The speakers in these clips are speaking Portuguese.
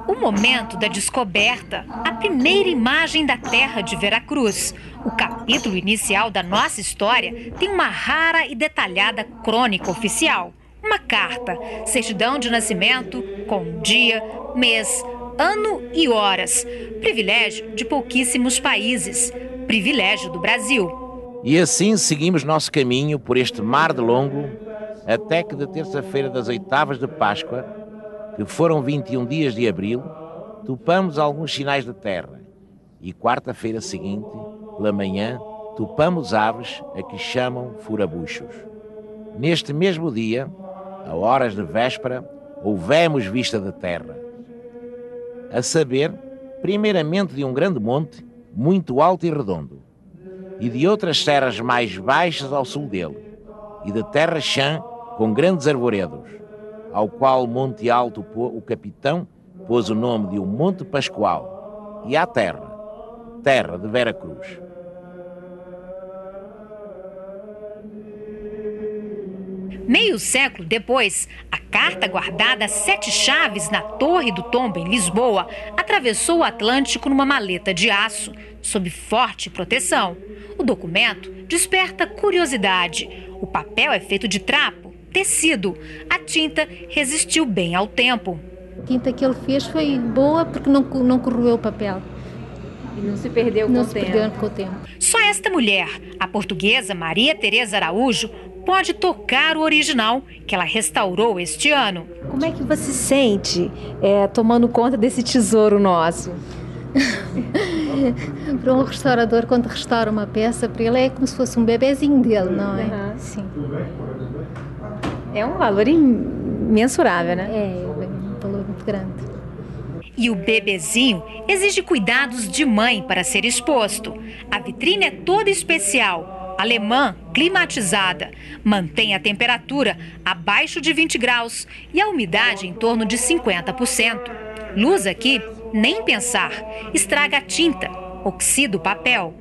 O momento da descoberta, a primeira imagem da terra de Veracruz. O capítulo inicial da nossa história tem uma rara e detalhada crônica oficial. Uma carta, certidão de nascimento com dia, mês, ano e horas. Privilégio de pouquíssimos países. Privilégio do Brasil. E assim seguimos nosso caminho por este mar de longo, até que de terça-feira das oitavas de Páscoa, que foram 21 dias de abril, topamos alguns sinais de terra. E quarta-feira seguinte, pela manhã, topamos aves a que chamam furabuchos. Neste mesmo dia, a horas de véspera, houvemos vista da terra. A saber, primeiramente de um grande monte, muito alto e redondo, e de outras serras mais baixas ao sul dele, e de terra chã com grandes arvoredos, ao qual Monte Alto o capitão pôs o nome de um Monte Pascoal, e à terra, terra de Veracruz. Meio século depois, a carta guardada a 7 chaves na Torre do Tombo, em Lisboa, atravessou o Atlântico numa maleta de aço, sob forte proteção. O documento desperta curiosidade. O papel é feito de trapo, tecido. A tinta resistiu bem ao tempo. A tinta que ele fez foi boa porque não corroeu o papel. E não se perdeu com o tempo. Não se perdeu com o tempo. Só esta mulher, a portuguesa Maria Teresa Araújo, pode tocar o original que ela restaurou este ano. Como é que você se sente tomando conta desse tesouro nosso? Para um restaurador, quando restaura uma peça, para ele é como se fosse um bebezinho dele, não é? Uhum. Sim. É um valor imensurável, né? É um valor muito grande. E o bebezinho exige cuidados de mãe para ser exposto. A vitrine é toda especial. Alemã, climatizada, mantém a temperatura abaixo de 20 graus e a umidade em torno de 50%. Luz aqui, nem pensar, estraga a tinta, oxida o papel.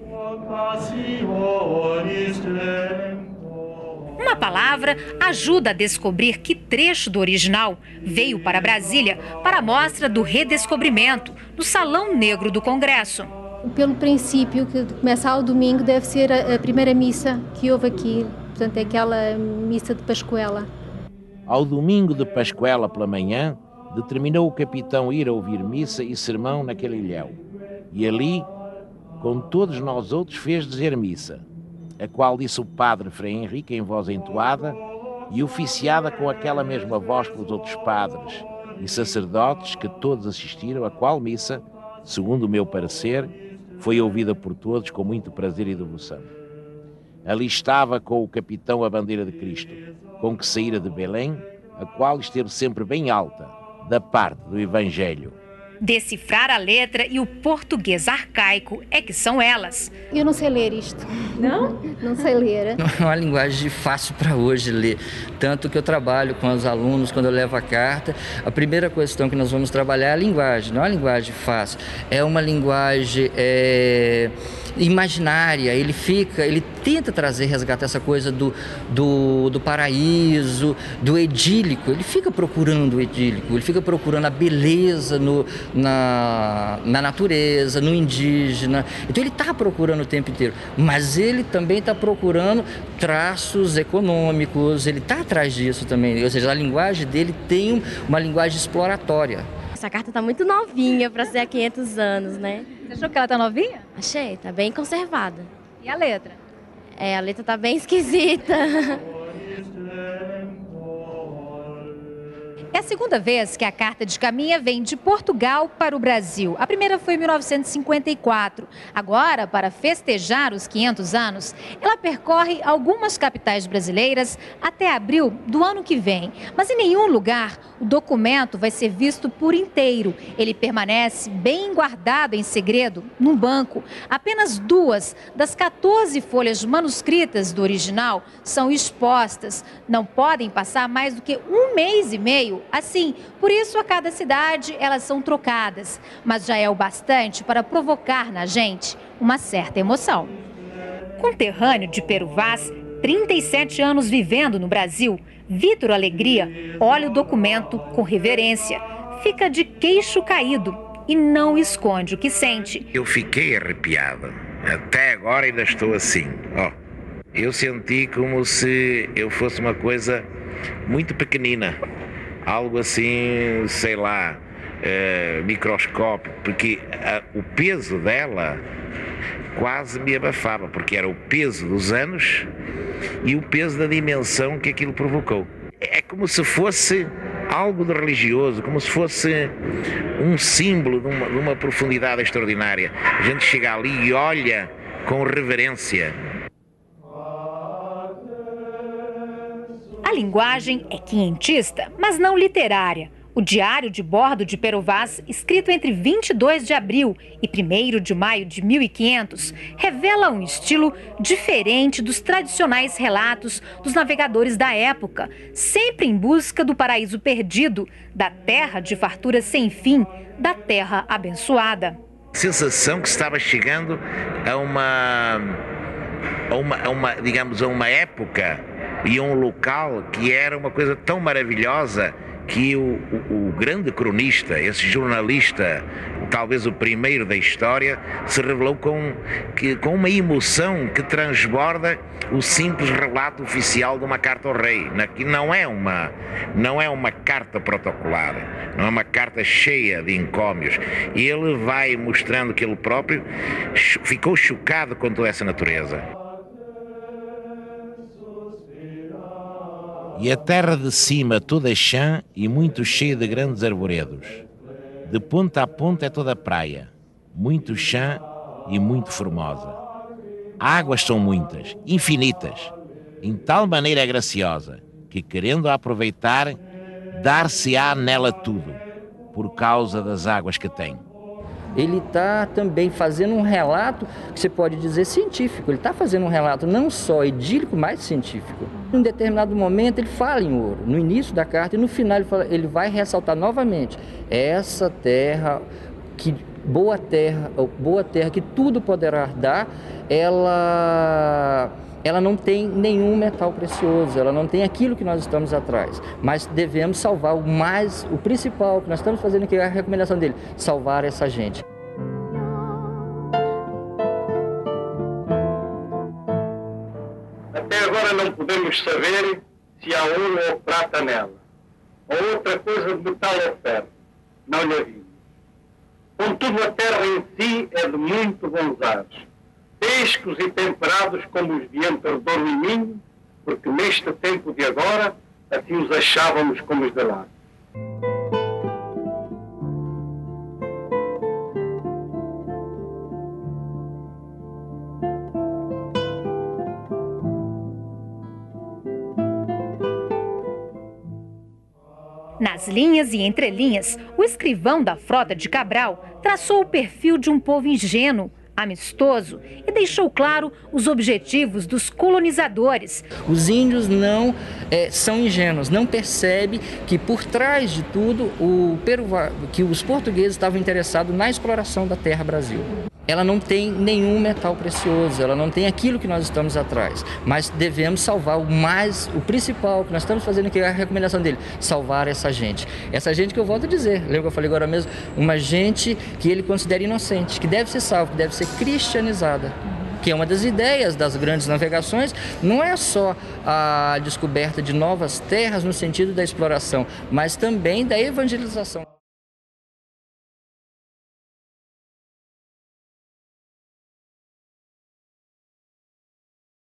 Uma palavra ajuda a descobrir que trecho do original veio para Brasília para a mostra do redescobrimento no Salão Negro do Congresso. Pelo princípio, que começa ao domingo, deve ser a primeira missa que houve aqui. Portanto, é aquela missa de Pascuela. Ao domingo de Pascuela pela manhã, determinou o capitão ir a ouvir missa e sermão naquele ilhéu. E ali, com todos nós outros, fez dizer missa, a qual disse o padre Frei Henrique em voz entoada e oficiada com aquela mesma voz pelos outros padres e sacerdotes que todos assistiram, a qual missa, segundo o meu parecer, foi ouvida por todos com muito prazer e devoção. Ali estava com o capitão a bandeira de Cristo, com que saíra de Belém, a qual esteve sempre bem alta, da parte do Evangelho. Decifrar a letra e o português arcaico é que são elas. Eu não sei ler isto. Não? Não sei ler. Não é uma linguagem fácil para hoje ler. Tanto que eu trabalho com os alunos, quando eu levo a carta, a primeira questão que nós vamos trabalhar é a linguagem. Não é uma linguagem fácil, é uma linguagem imaginária. Ele tenta resgatar essa coisa do paraíso, do edílico. Ele fica procurando o edílico, ele fica procurando a beleza na natureza, no indígena. Então ele está procurando o tempo inteiro, mas ele também está procurando traços econômicos, ele está atrás disso também, ou seja, a linguagem dele tem uma linguagem exploratória. Essa carta está muito novinha para ser há 500 anos, né? Você achou que ela está novinha? Achei, está bem conservada. E a letra? A letra está bem esquisita. É a segunda vez que a carta de Caminha vem de Portugal para o Brasil. A primeira foi em 1954. Agora, para festejar os 500 anos, ela percorre algumas capitais brasileiras até abril do ano que vem. Mas em nenhum lugar o documento vai ser visto por inteiro. Ele permanece bem guardado em segredo num banco. Apenas 2 das 14 folhas manuscritas do original são expostas. Não podem passar mais do que 1 mês e meio assim. Por isso, a cada cidade, elas são trocadas. Mas já é o bastante para provocar na gente uma certa emoção. Conterrâneo de Pero Vaz, 37 anos vivendo no Brasil, Vitor Alegria olha o documento com reverência. fica de queixo caído e não esconde o que sente. Eu fiquei arrepiado. Até agora ainda estou assim. Eu senti como se eu fosse uma coisa muito pequenina. Algo assim, sei lá, microscópico, porque o peso dela quase me abafava, porque era o peso dos anos e o peso da dimensão que aquilo provocou. É como se fosse algo de religioso, como se fosse um símbolo de uma profundidade extraordinária. A gente chega ali e olha com reverência. A linguagem é quinhentista, mas não literária. O diário de bordo de Pero Vaz, escrito entre 22 de abril e 1º de maio de 1500, revela um estilo diferente dos tradicionais relatos dos navegadores da época, sempre em busca do paraíso perdido, da terra de fartura sem fim, da terra abençoada. A sensação que estava chegando a uma época e a um local que era uma coisa tão maravilhosa que o grande cronista, esse jornalista, talvez o primeiro da história, se revelou com uma emoção que transborda o simples relato oficial de uma carta ao rei. Que não é uma carta protocolar, não é uma carta cheia de encômios. Ele vai mostrando que ele próprio ficou chocado com toda essa natureza. E a terra de cima toda chã e muito cheia de grandes arvoredos. De ponta a ponta é toda praia, muito chã e muito formosa. Águas são muitas, infinitas, em tal maneira é graciosa, que querendo a aproveitar, dar-se-á nela tudo, por causa das águas que tem. Ele está também fazendo um relato que você pode dizer científico. Ele está fazendo um relato não só idílico, mas científico. Em um determinado momento ele fala em ouro, no início da carta, e no final ele vai ressaltar novamente essa terra, boa terra que tudo poderá dar, ela não tem nenhum metal precioso, ela não tem aquilo que nós estamos atrás, mas devemos salvar o principal que nós estamos fazendo, que é a recomendação dele, salvar essa gente. Até agora não podemos saber se há ouro ou prata nela, ou outra coisa de metal ou ferro, não lhe havia. Contudo, a terra em si é de muito bons ares, frescos e temperados como os de entre Douro e Minho, porque neste tempo de agora, assim os achávamos como os de lá. Nas linhas e entrelinhas, o escrivão da frota de Cabral traçou o perfil de um povo ingênuo, amistoso e deixou claro os objetivos dos colonizadores. Os índios não são ingênuos, não percebem que por trás de tudo que os portugueses estavam interessados na exploração da terra Brasil. Ela não tem nenhum metal precioso, ela não tem aquilo que nós estamos atrás, mas devemos salvar o principal que nós estamos fazendo, que é a recomendação dele, salvar essa gente. Essa gente que eu volto a dizer, lembra que eu falei agora mesmo, uma gente que ele considera inocente, que deve ser salva, que deve ser cristianizada. Que é uma das ideias das grandes navegações, não é só a descoberta de novas terras no sentido da exploração, mas também da evangelização.